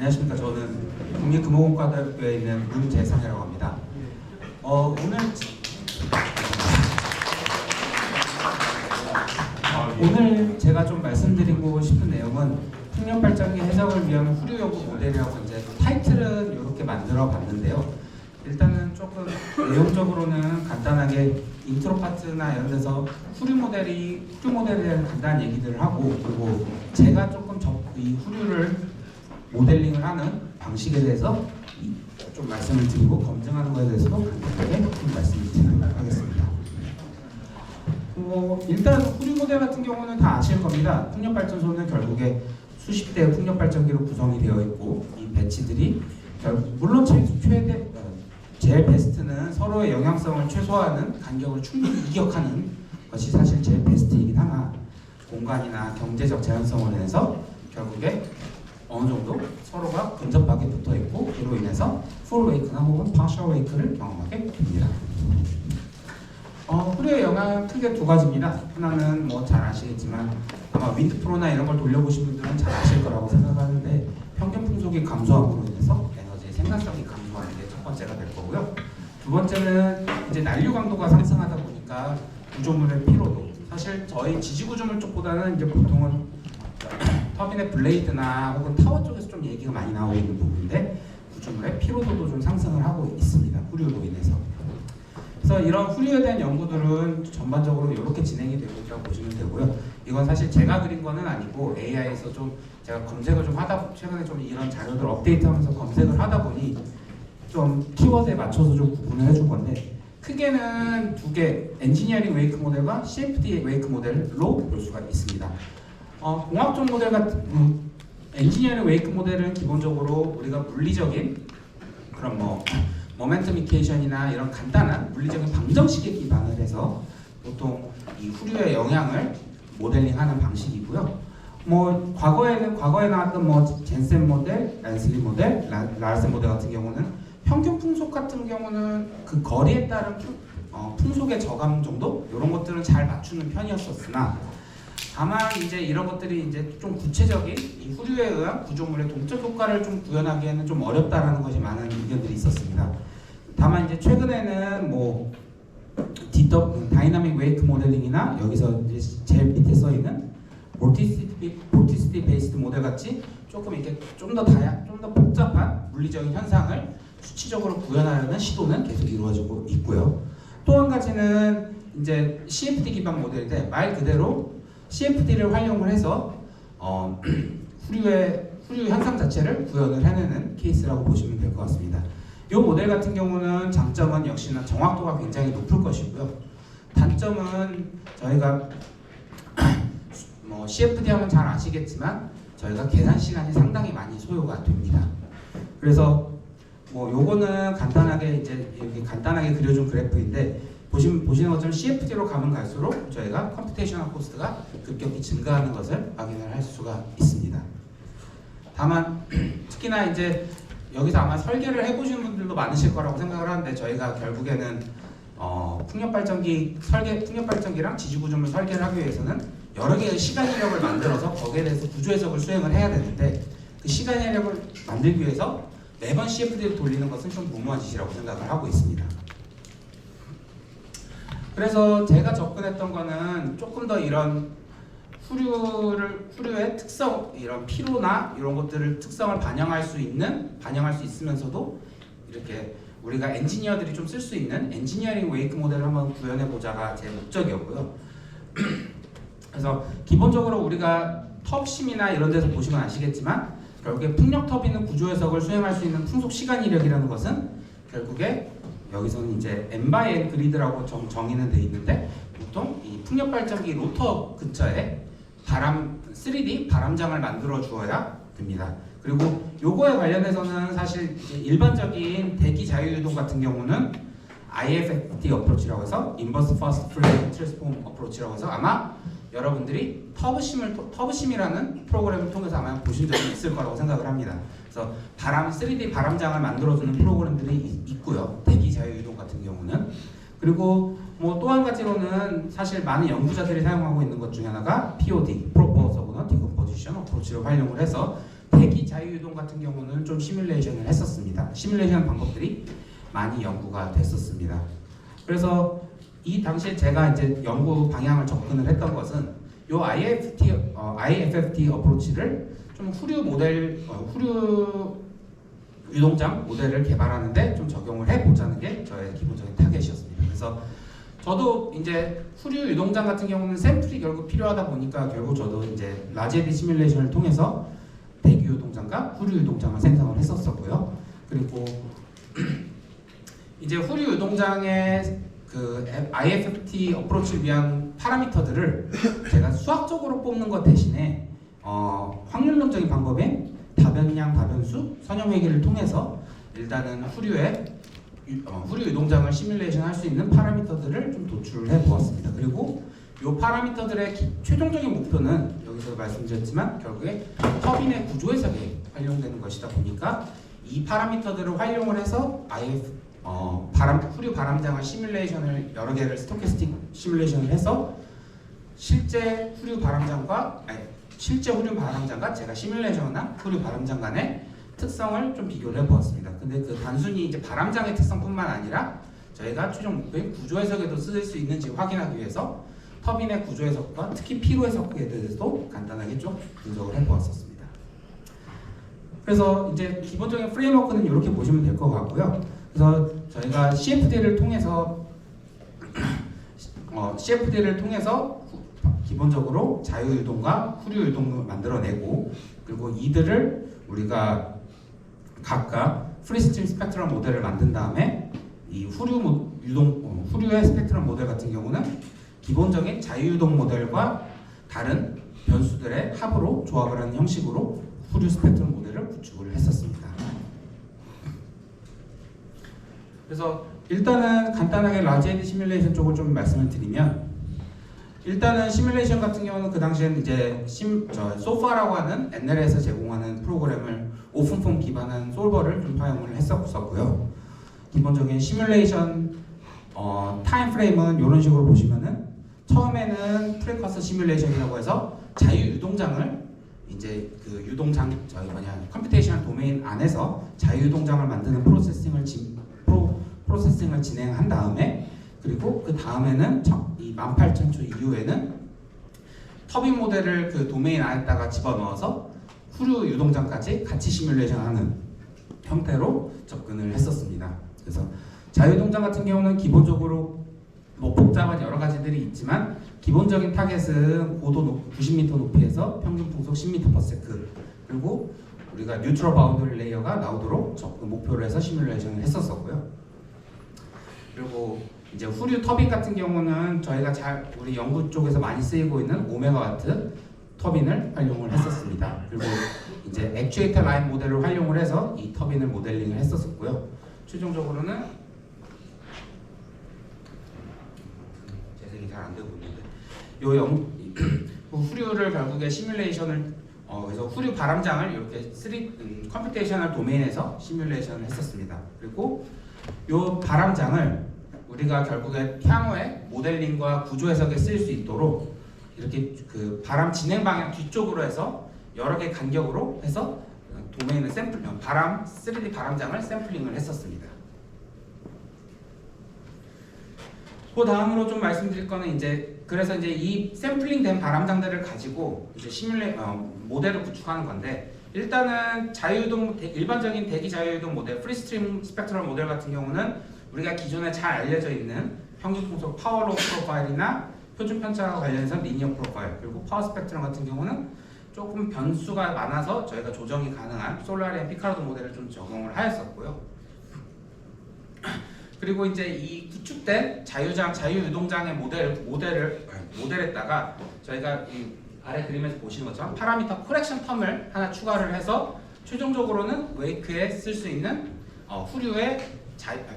안녕하십니까. 저는 국립금호공과대학교에 있는 문재상이라고 합니다. 오늘 제가 좀 말씀드리고 싶은 내용은 풍력 발전기 해석을 위한 후류 연구 모델이라고 이제 타이틀은 이렇게 만들어 봤는데요. 일단은 조금 내용적으로는 간단하게 인트로 파트나 이런 데서 후류 모델에 대한 간단한 얘기들을 하고, 그리고 제가 조금 이 후류를 모델링을 하는 방식에 대해서 좀 말씀을 드리고, 검증하는 것에 대해서도 간단하게 좀 말씀을 드리도록 하겠습니다. 일단 후류 모델 같은 경우는 다 아실 겁니다. 풍력발전소는 결국에 수십 대의 풍력발전기로 구성이 되어 있고, 이 배치들이 물론 제일 베스트는 서로의 영향성을 최소화하는 간격을 충분히 이격하는 것이 사실 제일 베스트이긴 하나, 공간이나 경제적 제한성으로 인해서 결국에 어느 정도 서로가 근접하게 붙어 있고, 이로 인해서 풀 웨이크나 혹은 파셜 웨이크를 경험하게 됩니다. 후류의 영향은 크게 두 가지입니다. 하나는 뭐 잘 아시겠지만 아마 윈드 프로나 이런 걸 돌려보신 분들은 잘 아실 거라고 생각하는데, 평균 풍속이 감소함으로 인해서 에너지의 생산성이 감소하는 게 첫 번째가 될 거고요. 두 번째는 이제 난류 강도가 상승하다 보니까 구조물의 피로도, 사실 저희 지지 구조물 쪽보다는 이제 보통은 터빈의 블레이드나 혹은 타워 쪽에서 좀 얘기가 많이 나오고 있는 부분인데, 구조물의 피로도도 좀 상승을 하고 있습니다. 후류로 인해서. 그래서 이런 후류에 대한 연구들은 전반적으로 이렇게 진행이 되고 있다고 보시면 되고요. 이건 사실 제가 그린 거는 아니고 AI에서 좀 제가 검색을 좀 하다, 최근에 좀 이런 자료들 업데이트하면서 검색을 하다 보니 좀 키워드에 맞춰서 좀 구분을 해준 건데, 크게는 두 개, 엔지니어링 웨이크 모델과 CFD 웨이크 모델로 볼 수가 있습니다. 공학적 모델 같은 엔지니어링 웨이크 모델은 기본적으로 우리가 물리적인 그런 모멘텀 이케이션이나 이런 간단한 물리적인 방정식에 기반을 해서 보통 이 후류의 영향을 모델링하는 방식이고요. 과거에 나왔던 젠센 모델, 란슬리 모델, 라르센 모델 같은 경우는 평균 풍속 같은 경우는 그 거리에 따른 풍속의 저감 정도 이런 것들은 잘 맞추는 편이었었으나, 다만 이제 이런 것들이 이제 좀 구체적인 이 후류에 의한 구조물의 동적 효과를 좀 구현하기에는 좀 어렵다라는 것이 많은 의견들이 있었습니다. 다만 이제 최근에는 다이나믹 웨이크 모델링이나 여기서 이제 제일 밑에 써 있는 보티시티 베이스드 모델 같이 조금 이렇게 좀 더 복잡한 물리적인 현상을 수치적으로 구현하려는 시도는 계속 이루어지고 있고요. 또 한 가지는 이제 CFD 기반 모델인데, 말 그대로 CFD를 활용을 해서 후류 현상 자체를 구현을 해내는 케이스라고 보시면 될 것 같습니다. 이 모델 같은 경우는 장점은 역시나 정확도가 굉장히 높을 것이고요. 단점은 저희가 CFD 하면 잘 아시겠지만 저희가 계산 시간이 상당히 많이 소요가 됩니다. 그래서 요거는 간단하게 이렇게 간단하게 그려준 그래프인데, 보시는 것처럼 CFD로 가면 갈수록 저희가 컴퓨테이셔널 코스트가 급격히 증가하는 것을 확인을 할 수가 있습니다. 다만 특히나 이제 여기서 아마 설계를 해보시는 분들도 많으실 거라고 생각을 하는데, 저희가 결국에는 풍력발전기랑 지지구조물 설계를 하기 위해서는 여러 개의 시간 이력을 만들어서 거기에 대해서 구조 해석을 수행을 해야 되는데, 그 시간 이력을 만들기 위해서 매번 CFD를 돌리는 것은 좀 무모한 짓이라고 생각을 하고 있습니다. 그래서 제가 접근했던 거는 조금 더 이런 후류의 특성, 이런 피로나 이런 것들을 특성을 반영할 수 있으면서도 이렇게 우리가 엔지니어들이 좀 쓸 수 있는 엔지니어링 웨이크 모델을 한번 구현해 보자가 제 목적이었고요. 그래서 기본적으로 우리가 터브심이나 이런 데서 보시면 아시겠지만, 결국에 풍력 터빈은 구조 해석을 수행할 수 있는 풍속 시간 이력이라는 것은 결국에 여기서는 이제 N/N 그리드라고 정의는 돼 있는데, 보통 이 풍력 발전기 로터 근처에 3D 바람장을 만들어 주어야 됩니다. 그리고 요거에 관련해서는 사실 이제 일반적인 대기 자유유동 같은 경우는 IFFT 어프로치라고 해서 인버스 퍼스트 프레임 트랜스폼 어프로치라고 해서, 아마 여러분들이 터브심이라는 프로그램을 통해서 아마 보신 적이 있을 거라고 생각을 합니다. 그래서 3D 바람장을 만들어주는 프로그램들이 있고요. 대기 자유유동 같은 경우는. 그리고 또 한 가지로는 사실 많은 연구자들이 사용하고 있는 것 중에 하나가 POD, Propose of Non-Decomposition 어프로치를 활용을 해서 대기 자유유동 같은 경우는 좀 시뮬레이션을 했었습니다. 시뮬레이션 방법들이 많이 연구가 됐었습니다. 그래서 이 당시에 제가 이제 연구 방향을 접근을 했던 것은 요 IFFT 어프로치를 좀 후류 유동장 모델을 개발하는데 좀 적용을 해보자는 게 저의 기본적인 타겟이었습니다. 그래서 저도 이제 후류 유동장 같은 경우는 샘플이 결국 필요하다 보니까 결국 저도 이제 라지 에디 시뮬레이션을 통해서 대기 유동장과 후류 유동장을 생성을 했었었고요. 그리고 이제 후류 유동장의 그 IFFT 어프로치를 위한 파라미터들을 제가 수학적으로 뽑는 것 대신에 확률론적인 방법인 다변량, 다변수, 선형회계를 통해서 일단은 후류 유동장을 시뮬레이션 할 수 있는 파라미터들을 좀 도출을 해 보았습니다. 그리고 이 파라미터들의 최종적인 목표는 여기서 말씀드렸지만 결국에 터빈의 구조 해석에 활용되는 것이다 보니까 이 파라미터들을 활용을 해서 후류 바람장을 시뮬레이션을 여러 개를 스토캐스틱 시뮬레이션을 해서 실제 후류 바람장과 제가 시뮬레이션한 후류 바람장 간의 특성을 좀 비교를 해보았습니다. 근데 그 단순히 이제 바람장의 특성뿐만 아니라 저희가 최종 목표인 구조 해석에도 쓸 수 있는지 확인하기 위해서 터빈의 구조 해석과 특히 피로 해석에 대해서도 간단하게 좀 분석을 해보았었습니다. 그래서 이제 기본적인 프레임워크는 이렇게 보시면 될 것 같고요. 그래서 저희가 CFD를 통해서 기본적으로 자유유동과 후류유동을 만들어내고 그리고 이들을 우리가 각각 프리스트림 스펙트럼 모델을 만든 다음에 이 후류의 스펙트럼 모델 같은 경우는 기본적인 자유유동 모델과 다른 변수들의 합으로 조합을 하는 형식으로 후류 스펙트럼 모델을 구축을 했었습니다. 그래서 일단은 간단하게 라지 에디 시뮬레이션 쪽을 좀 말씀을 드리면 일단은 시뮬레이션 같은 경우는 그 당시에는 이제 소파라고 하는 NL에서 제공하는 프로그램을 오픈폼 기반한 솔버를 좀 사용을 했었고요. 기본적인 시뮬레이션 타임 프레임은 이런 식으로 보시면은 처음에는 프리커스 시뮬레이션이라고 해서 자유 유동장을 이제 그 유동장 컴퓨테이셔널 도메인 안에서 자유 유동장을 만드는 프로세싱을 진행한 다음에 그리고 그 다음에는 이 18,000초 이후에는 터빈 모델을 그 도메인 안에다가 집어넣어서 후류 유동장까지 같이 시뮬레이션하는 형태로 접근을 했었습니다. 그래서 자유동장 같은 경우는 기본적으로 뭐 복잡한 여러 가지들이 있지만 기본적인 타겟은 고도 90m 높이에서 평균 풍속 10m/s 그리고 우리가 뉴트럴 바운더리 레이어가 나오도록 접근 목표를 해서 시뮬레이션을 했었고요. 그리고 이제 후류 터빈 같은 경우는 저희가 우리 연구 쪽에서 많이 쓰이고 있는 5메가와트 터빈을 활용을 했었습니다. 그리고 이제 액추에이터 라인 모델을 활용을 해서 이 터빈을 모델링을 했었고요. 최종적으로는 재생이 잘 안 되고 있는데 후류를 결국에 시뮬레이션을 그래서 후류 바람장을 이렇게 컴퓨테이셔널 도메인에서 시뮬레이션을 했었습니다. 그리고 이 바람장을 우리가 결국에 향후에 모델링과 구조 해석에 쓰일 수 있도록 이렇게 그 바람 진행 방향 뒤쪽으로 해서 여러 개 간격으로 해서 도메인을 3D 바람장을 샘플링을 했었습니다. 그 다음으로 좀 말씀드릴 거는 그래서 이 샘플링된 바람장들을 가지고 이제 모델을 구축하는 건데 일단은 일반적인 대기 자유유동 모델, 프리스트림 스펙트럴 모델 같은 경우는 우리가 기존에 잘 알려져 있는 평균 풍속 파워로 프로파일이나 표준 편차와 관련해서 리니어 프로파일 그리고 파워 스펙트럼 같은 경우는 조금 변수가 많아서 저희가 조정이 가능한 솔라리안 피카르도 모델을 좀 적용을 하였었고요. 그리고 이제 이 구축된 자유유동장의 모델에다가 저희가 이 아래 그림에서 보시는 것처럼 파라미터 코렉션 텀을 하나 추가를 해서 최종적으로는 웨이크에 쓸 수 있는 후류의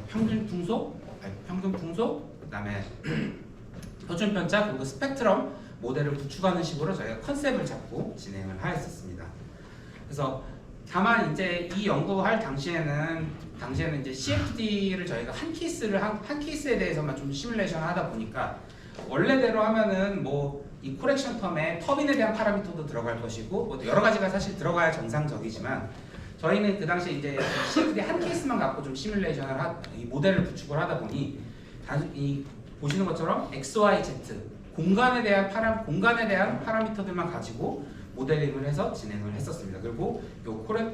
평균 풍속, 그다음에 표준 편차 그리고 스펙트럼 모델을 구축하는 식으로 저희가 컨셉을 잡고 진행을 하였었습니다. 그래서 다만 이제 이 연구할 당시에는 이제 CFD를 저희가 한 케이스에 대해서만 좀 시뮬레이션을 하다 보니까 원래대로 하면은 뭐 이 코렉션 텀에 터빈에 대한 파라미터도 들어갈 것이고 뭐 여러 가지가 사실 들어가야 정상적이지만 저희는 그 당시에 이제 CFD 한 케이스만 갖고 좀 시뮬레이션을 이 모델을 구축을 하다 보니 이 보시는 것처럼 X, Y, Z 공간에 대한 파라미터들만 가지고 모델링을 해서 진행을 했었습니다. 그리고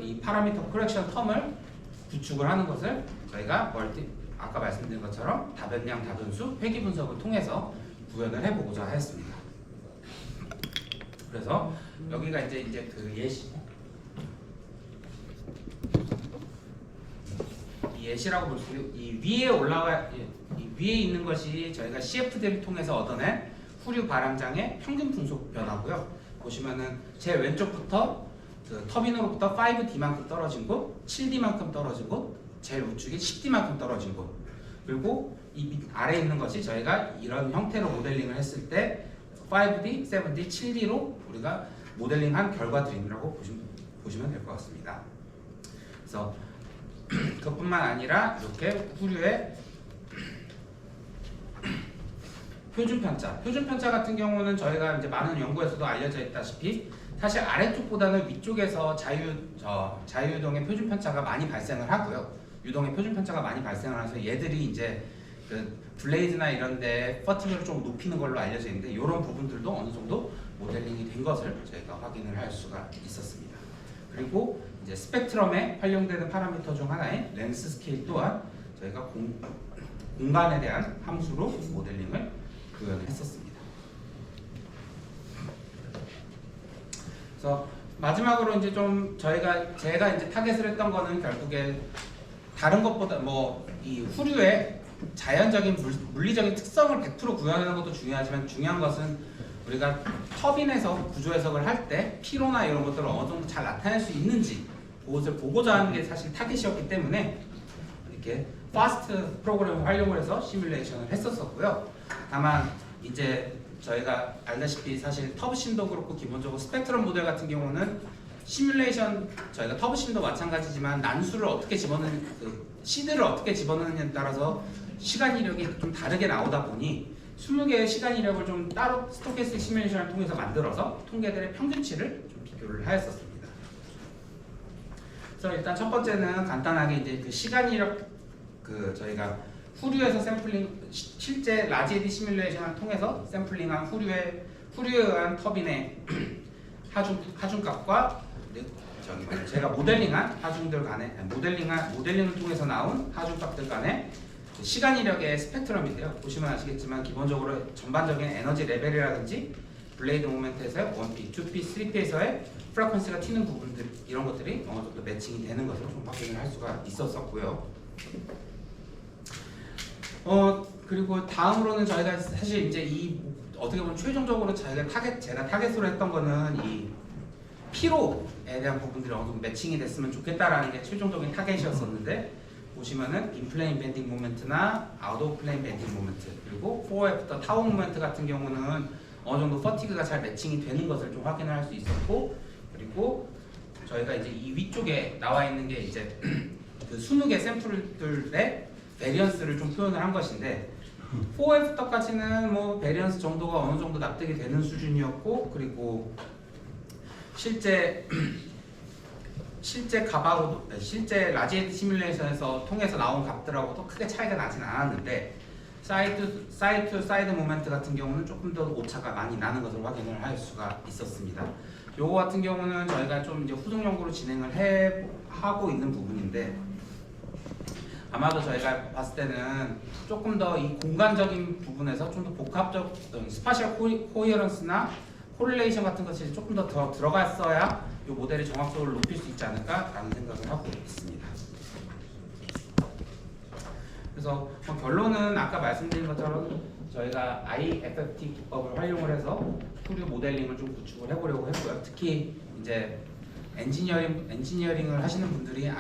이 파라미터 코렉션 텀을 구축을 하는 것을 저희가 아까 말씀드린 것처럼 다변량, 다변수, 회귀 분석을 통해서 구현을 해보고자 했습니다. 그래서 여기가 이제 그 예시라고 볼 수 있고 이 위에 있는 것이 저희가 CFD를 통해서 얻어낸 후류 바람장의 평균 풍속 변화고요. 보시면은 제 왼쪽부터 그 터빈으로부터 5D만큼 떨어진 곳, 7D만큼 떨어진 곳, 제일 우측이 10D만큼 떨어진 곳, 그리고 이 아래에 있는 것이 저희가 이런 형태로 모델링을 했을 때 5D, 7D, 7D로 우리가 모델링한 결과들이라고 보시면 될 것 같습니다. 그래서 그것뿐만 아니라 이렇게 후류의 표준 편차 같은 경우는 저희가 이제 많은 연구에서도 알려져 있다시피 사실 아래쪽보다는 위쪽에서 자유유동의 표준 편차가 많이 발생을 하고요. 유동의 표준 편차가 많이 발생을 해서 얘들이 이제 그 블레이드나 이런데 퍼팅을 좀 높이는 걸로 알려져 있는데 이런 부분들도 어느 정도 모델링이 된 것을 저희가 확인을 할 수가 있었습니다. 그리고 이제 스펙트럼에 활용되는 파라미터 중 하나인 렌스 스케일 또한 저희가 공간에 대한 함수로 모델링을 구현을 했었습니다. 그래서 마지막으로 이제 좀 제가 이제 타겟을 했던 거는 결국에 다른 것보다 뭐 이 후류의 자연적인 물리적인 특성을 100% 구현하는 것도 중요하지만 중요한 것은 우리가 터빈에서 구조 해석을 할 때 피로나 이런 것들을 어느 정도 잘 나타낼 수 있는지 그것을 보고자 하는 게 사실 타겟이었기 때문에 이렇게 파스트 프로그램을 활용을 해서 시뮬레이션을 했었고요. 다만 이제 저희가 알다시피 사실 터브심도 그렇고 기본적으로 스펙트럼 모델 같은 경우는 시뮬레이션 저희가 터브심도 마찬가지지만 난수를 어떻게 시드를 어떻게 집어넣느냐에 따라서 시간 이력이 좀 다르게 나오다 보니 20개의 시간 이력을 좀 따로 스토캐스틱 시뮬레이션을 통해서 만들어서 통계들의 평균치를 좀 비교를 하였었습니다. 그래서 일단 첫 번째는 간단하게 이제 그 시간 이력 저희가 후류에서 샘플링 실제 라지 에디 시뮬레이션을 통해서 샘플링한 후류한 터빈의 하중값과 제가 모델링한 하중들 간의 모델링을 통해서 나온 하중값들 간의 시간 이력의 스펙트럼인데요. 보시면 아시겠지만 기본적으로 전반적인 에너지 레벨이라든지 블레이드 모멘트에서의 1P, 2P, 3P에서의 프리퀀시가 튀는 부분들 이런 것들이 어느 정도 매칭이 되는 것을 좀 확인을 할 수가 있었었고요. 그리고 다음으로는 저희가 사실 이제 어떻게 보면 최종적으로 제가 타겟으로 했던 거는 이 피로에 대한 부분들이 어느 정도 매칭이 됐으면 좋겠다라는 게 최종적인 타겟이었었는데 보시면은 인플레인 밴딩 모멘트나 아웃 오브 플레인 밴딩 모멘트 그리고 4F부터 타워 모멘트 같은 경우는 어느 정도 퍼티그가 잘 매칭이 되는 것을 좀 확인을 할 수 있었고 그리고 저희가 이제 이 위쪽에 나와 있는 게 이제 그 20개 샘플들의 베리언스를 좀 표현을 한 것인데 4F부터까지는 뭐 베리언스 정도가 어느 정도 납득이 되는 수준이었고 그리고 실제 라지 에디 시뮬레이션에서 통해서 나온 값들하고도 크게 차이가 나진 않았는데 사이드 투 사이드 모멘트 같은 경우는 조금 더 오차가 많이 나는 것을 확인을 할 수가 있었습니다. 요거 같은 경우는 저희가 좀 이제 후속 연구로 진행을 하고 있는 부분인데 아마도 저희가 봤을 때는 조금 더 이 공간적인 부분에서 좀 더 복합적 스파셜 코히어런스나 코릴레이션 같은 것이 조금 더 들어갔어야 이 모델의 정확도를 높일 수 있지 않을까라는 생각을 하고 있습니다. 그래서 결론은 아까 말씀드린 것처럼 저희가 IFFT 기법을 활용을 해서 후류 모델링을 좀 구축을 해보려고 했고요. 특히 이제 엔지니어링을 하시는 분들이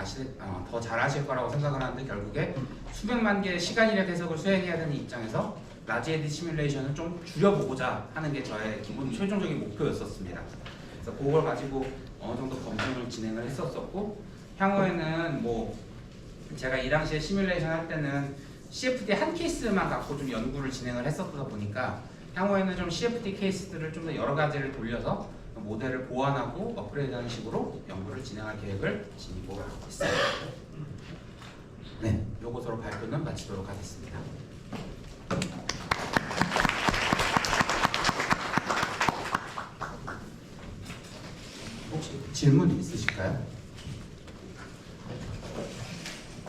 더 잘 아실 거라고 생각을 하는데 결국에 수백만 개의 시간 이력 해석을 수행해야 되는 입장에서 라지 에디 시뮬레이션을 좀 줄여보고자 하는 게 저의 기본 최종적인 목표였었습니다. 그래서 그걸 가지고 어느 정도 검증을 진행을 했었고 향후에는 뭐 제가 이 당시에 시뮬레이션 할 때는 CFD 한 케이스만 갖고 좀 연구를 진행을 했었다 보니까 향후에는 좀 CFD 케이스들을 좀 더 여러 가지를 돌려서 모델을 보완하고 업그레이드하는 식으로 연구를 진행할 계획을 지니고 있습니다. 네, 요것으로 발표는 마치도록 하겠습니다. 혹시 질문 있으실까요?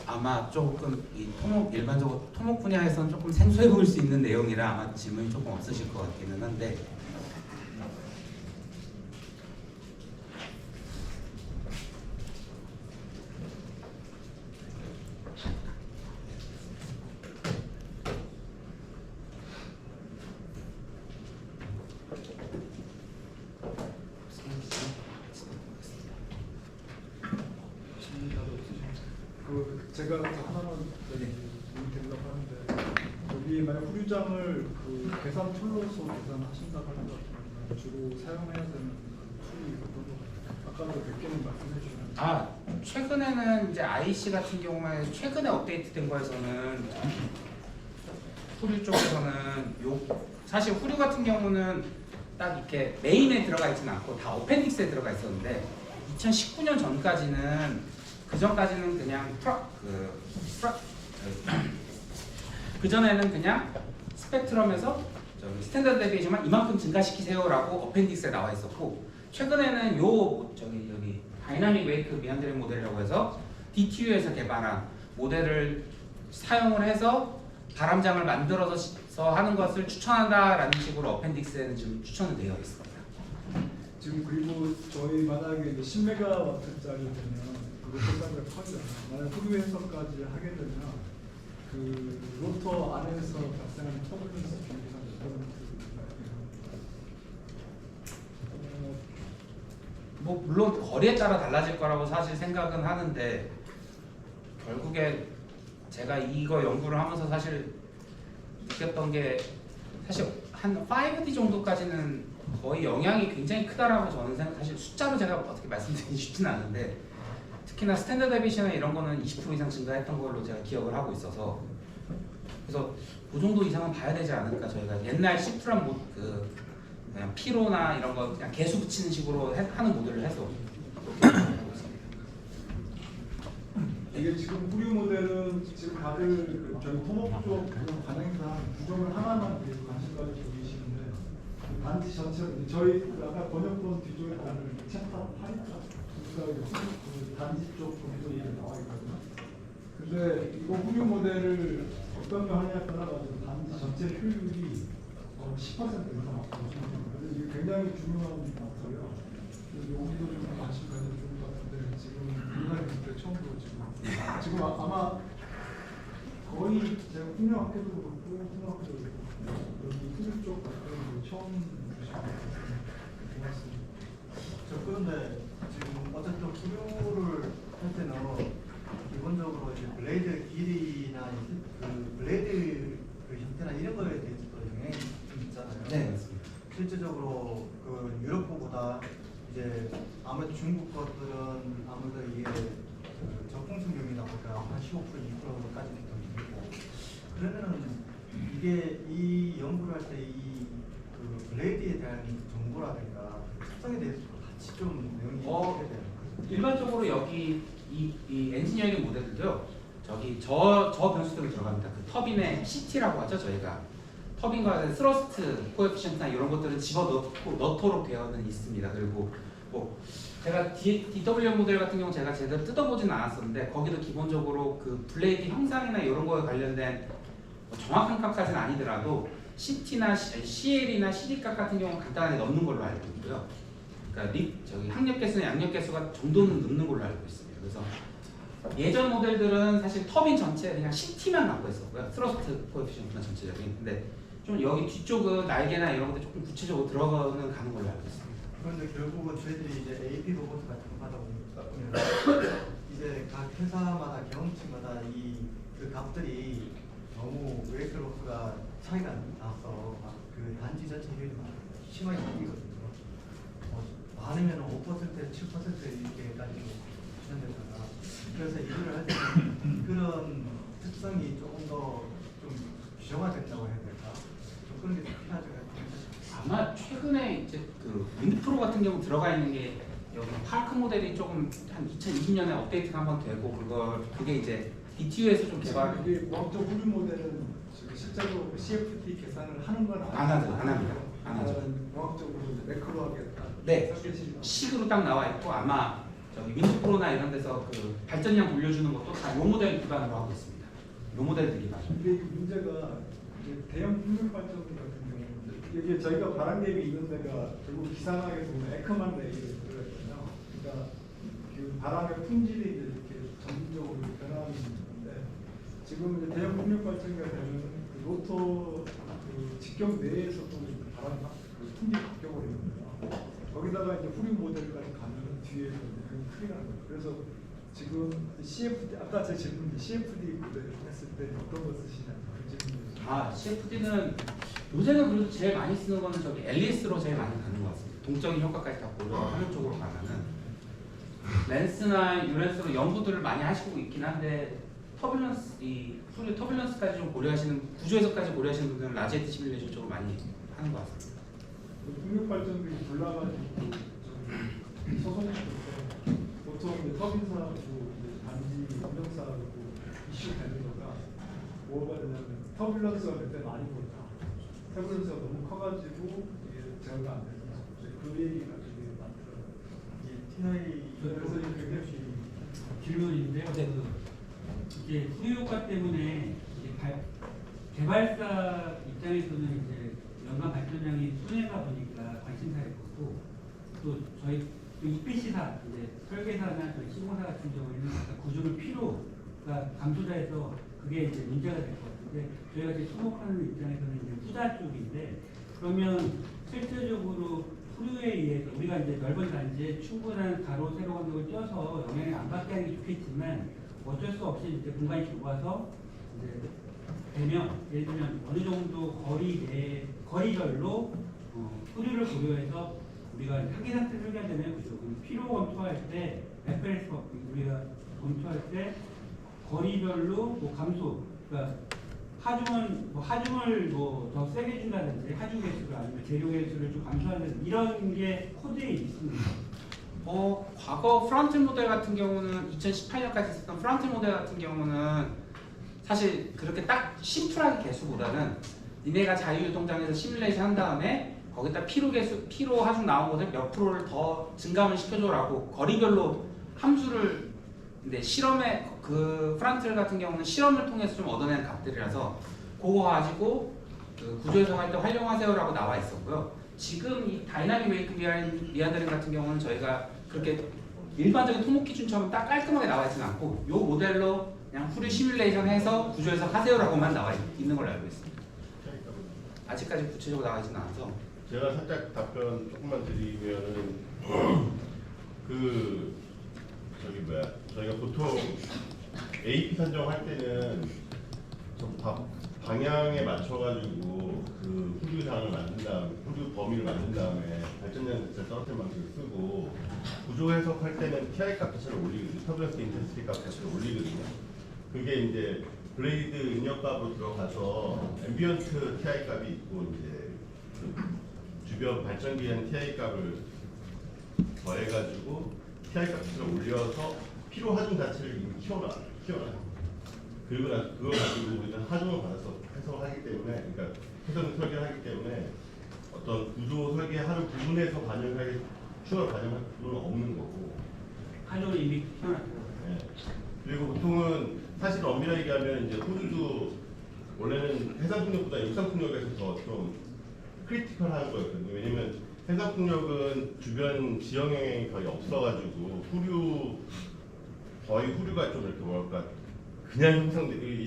아마 조금 이 일반적으로 토목 분야에서는 조금 생소해 보일 수 있는 내용이라 아마 질문이 조금 없으실 것 같기는 한데 제가 하나만 드리려고 하는데 여기 만약 후류장을 계산 툴로서 계산하신다고 하면 주로 사용해야 되는 툴이 어떤 거 아까도 몇 개는 말씀해 주셨는데 최근에는 이제 IC 같은 경우에 최근에 업데이트된 거에서는 후류 쪽에서는 사실 후류 같은 경우는 딱 이렇게 메인에 들어가 있지는 않고 다 어펜딕스에 들어가 있었는데 2019년 전까지는 그 전까지는 그냥 그 전에는 그냥 스펙트럼에서 스탠다드 데비에이션만 이만큼 증가시키세요라고 어펜딕스에 나와 있었고 최근에는 여기 다이나믹 웨이크 미안드링 모델이라고 해서 DTU에서 개발한 모델을 사용을 해서 바람장을 만들어서 하는 것을 추천한다라는 식으로 어펜딕스에는 지금 추천이 되어 있습니다. 지금 그리고 저희 만약에 이제 10메가와트짜리 되면 로터가 커지잖아요. 만약 후류 해석까지 하게 되면 그 로터 안에서 발생하는 터뷸런스 비율이 한 몇 %? 물론 거리에 따라 달라질 거라고 사실 생각은 하는데 결국에 제가 이거 연구를 하면서 사실 느꼈던 게 사실 한 5D 정도까지는 거의 영향이 굉장히 크다라고 저는 사실 숫자로 제가 어떻게 말씀드리기 쉽지는 않은데 특히나 스탠다드 데비에이션이나 이런 거는 20% 이상 증가했던 걸로 제가 기억을 하고 있어서 그래서 그 정도 이상은 봐야 되지 않을까. 저희가 옛날 시프란 그냥 피로나 이런 거 그냥 개수 붙이는 식으로 하는 모델을 해서 이게 지금 후류 모델은 지금 다들 저희 토목 쪽 관행상 구조물 하나만 관심 가지고 계시는데 단지 전체 저희 아까 번역본 뒤쪽에 보면 챕터 8인가 단지 쪽 정도 얘기 나와 있거든요. 근데 이거 후류 모델을 어떤 거 하냐에 따라 가지고 단지 전체 효율이 10% 이상 그래서 이게 굉장히 중요한 것이고요. 여기도 좀 관심 가지면 좋을 것 같은데 지금 우리나라 그때 처음으로 지금 아마 거의 제가 훈련학교도 그렇고 훈련학교도 그렇고 여기 후류 쪽 처음 보시는 것 같습니다. 고맙습니다. 그런데 지금 어쨌든 후류를 할 때는 기본적으로 이제 블레이드 길이나 그 블레이드 그 형태나 이런 거에 대해서도 영향이 좀 있잖아요. 네, 맞습니다. 실제적으로 그 유럽 거보다 이제 아무래도 중국 것들은 아무래도 이게 그 적공성용이다 보니까 한 15% 20%까지 더 있고 그러면은 이게 이 연구를 할 때 이 그 블레이드에 대한 정보라든가 특성에 대해서 같이 좀 내용이 있어야 돼요. 일반적으로 여기 이 엔지니어링 모델들도요. 저 변수들이 들어갑니다. 그 터빈의 CT라고 하죠. 저희가 터빈과 스러스트 코에피션트나 이런 것들을 넣도록 되어는 있습니다. 그리고 뭐 제가 DW 모델 같은 경우 제가 제대로 뜯어보지는 않았었는데 거기도 기본적으로 그 블레이드 형상이나 이런 거에 관련된 뭐 정확한 값까지는 아니더라도 CT나 CL이나 CD 값 같은 경우 간단하게 넣는 걸로 알고 있고요. 그러니까 항력 개수나 양력 개수가 정도는 넣는 걸로 알고 있습니다. 그래서 예전 모델들은 사실 터빈 전체 그냥 CT만 갖고 있었고요. 스러스트 코에피션트나 전체적인. 근데 좀 여기 뒤쪽은 날개나 이런 것들 조금 구체적으로 들어가는 가는 걸로 알고 있습니다. 그런데 결국은 저희들이 이제 AP 로봇 같은 거 하다 보면 이제 각 회사마다 경험치마다 그 값들이 너무 웨이크 로스가 차이가 나서 그 단지 전체 효율이 심하게 바뀌거든요. 많으면 5%, 7% 이렇게까지 추천되다가 그래서 일을 할 때 그런 특성이 조금 더 좀 규정화된다고 해야 될까? 좀 그런 게 필요하죠. 같은 경우 들어가 있는 게 여기 파크 모델이 조금 한 2020년에 업데이트가 한번 되고 그게 이제 DTU에서 좀 개발 이게 왕적 후륜 모델은 저기 실제로 CFD 계산을 하는 건 안 하죠, 안 합니다. 안 하죠. 왕적으로 매크로하게 딱 네, 설계시 식으로 딱 나와 있고 아마 저기 윈드 프로나 이런 데서 그 발전량 돌려주는 것도 다 요 모델 기반으로 하고 있습니다. 요 모델들 기반. 근데 이게 문제가 이제 대형 풍력 발전 같은 경우는 이게 저희가 바람개비 있는 데가 결국 기상학에서 보면 에크만 레이를 들어있거든요. 그러니까 그 바람의 품질이 이제 이렇게 점진적으로 변화하는 건데 지금 이제 대형 풍력 발전기가 되면 그 로터 그 직경 내에서도 바람 그 품질이 바뀌어 버리는 거예요. 거기다가 이제 후륜 모델까지 가면 뒤에 굉장히 크게 나는 거예요. 그래서 지금 CFD 아까 제 질문인데 CFD 모델 했을 때 어떤 거 쓰시냐고 그 질문이었어요. CFD는 요새는 그래도 제일 많이 쓰는 거는 저기 LES로 제일 많이 가는 것 같습니다. 동적인 효과까지 다 고려하는 쪽으로 가면은 렌스나 유렌스로 연구들을 많이 하시고 있긴 한데 터뷸런스 이 소리 터뷸런스까지 좀 고려하시는 구조에서까지 고려하시는 분들은 라제트 시뮬레이션 쪽으로 많이 하는 것 같습니다. 풍력 발전들이 불나가지고 소송할 때 보통 이제 터빈사하고 이제 단지 운영사하고 이슈 되는 거가 뭐가 되냐면 터뷸런스가 그때 많이 보였다. 터뷸런스가 너무 커가지고 이게 제어가 안 돼서 그 얘기가 되게 많더라고요. 그래서 이게 굉장히 질문인데요. 네. 이제 수요효과 때문에 이제 개발사 입장에서는 이제 연간 발전량이 손해가 보니까 관심사일 거고 또 저희 또 EPC사 이제 설계사나 저희 시공사 같은 경우에는 아까 구조물 피로가 감소자에서 그게 이제 문제가 될 것 같은데 저희가 이제 수목하는 입장에서는 이제 후자 쪽인데 그러면 실질적으로 후류에 의해서 우리가 이제 넓은 단지에 충분한 가로 세로 간격을 쪄서 영향을 안 받게 하는 게 좋겠지만 어쩔 수 없이 이제 공간이 좁아서 이제 되면 예를 들면 어느 정도 거리별로 후류를 고려해서 우리가 한계 상태 설계가 되면 그죠. 피로 검토할 때 FLS 우리가 검토할 때 거리별로 뭐 감소, 그러니까 하중을 뭐 더 세게 준다든지 하중 개수를 아니면 재료 개수를 좀 감소하는 이런 게 코드에 있습니다. 과거 프론트 모델 같은 경우는 2018년까지 있었던 프론트 모델 같은 경우는 사실 그렇게 딱 심플하게 개수보다는 니네가 자유유동장에서 시뮬레이션 한 다음에 거기다 피로 하중 나온 것을 몇 프로를 더 증감을 시켜줘라고 거리별로 함수를 근데 실험에 그 프란틀 같은 경우는 실험을 통해서 좀 얻어낸 값들이라서 그거 가지고 그 구조 해석할 때 활용하세요라고 나와 있었고요. 지금 이 다이나믹 웨이크 미안더링 같은 경우는 저희가 그렇게 일반적인 토목 기준처럼 딱 깔끔하게 나와 있지는 않고 이 모델로 그냥 후류 시뮬레이션 해서 구조 해석하세요라고만 나와 있는 걸로 알고 있습니다. 아직까지 구체적으로 나와 있지는 않아서 제가 살짝 답변 조금만 드리면은 저희가 보통 AP 산정할 때는 좀 방향에 맞춰가지고 그 후류장을 만든 다음에 후류 범위를 만든 다음에 발전량 자체를 떨어뜨릴 만큼 쓰고 구조 해석할 때는 TI 값 자체를 올리거든요. 터뷸런스 인텐시티 값 자체를 올리거든요. 그게 이제 블레이드 입력값으로 들어가서 앰비언트 TI 값이 있고 이제 그 주변 발전기한 TI 값을 더해가지고 TI 값을 올려서 피로 하중 자체를 이미 키워놔요. 그리고 그걸 가지고 우리는 하중을 받아서 해석하기 때문에, 그러니까 해석 설계를 하기 때문에 어떤 구조 설계하는 부분에서 추가로 반영할 부분은 없는 거고. 하중을 이미 키워놨고. 네. 그리고 보통은 사실 엄밀하게 얘기하면 이제 후류도 원래는 해상풍력보다 육상풍력에서 더 좀 크리티컬한 거였거든요. 왜냐면 해상풍력은 주변 지형 영향이 거의 없어가지고 거의 후류가 좀 이렇게 뭐랄까 그냥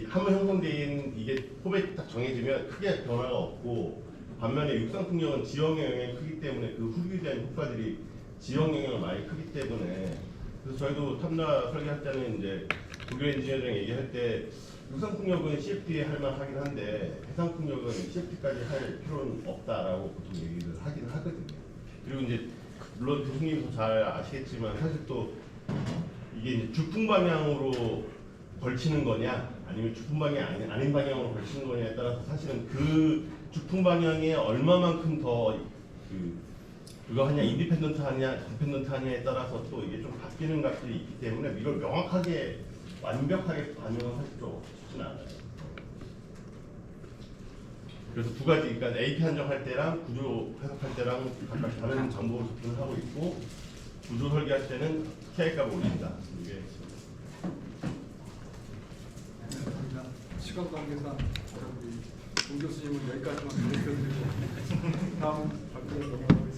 한번 형성된 이게 포맷이 딱 정해지면 크게 변화가 없고 반면에 육상풍력은 지형 영향이 크기 때문에 그 후류에 대한 효과들이 지형 영향을 많이 크기 때문에 그래서 저희도 탑나 설계할 때는 이제 국외 엔지니어랑 얘기할 때 육상풍력은 CFD에 할 만하긴 한데 해상풍력은 CFD까지 할 필요는 없다라고 보통 얘기를 하긴 하거든요. 그리고 이제 물론 교수님도 잘 아시겠지만 사실 또 이게 이제 주풍 방향으로 걸치는 거냐 아니면 주풍 방향이 아닌 방향으로 걸치는 거냐에 따라서 사실은 그 주풍 방향에 얼마만큼 더 그 그거 하냐 인디펜던트 하냐 디펜던트 하냐에 따라서 또 이게 좀 바뀌는 값들이 있기 때문에 이걸 명확하게 완벽하게 반영을 하기 좀 쉽지는 않아요. 그래서 두 가지, 그러니까 AP 한정할 때랑 구조 해석할 때랑 각각 다른 방법을 접근을 하고 있고, 구조 설계할 때는 TI 값을 올린다. 이게 감사합니다. 시간 관계상 우리 송 교수님은 여기까지만 부탁드리고 다음 발표로 넘어가겠습니다.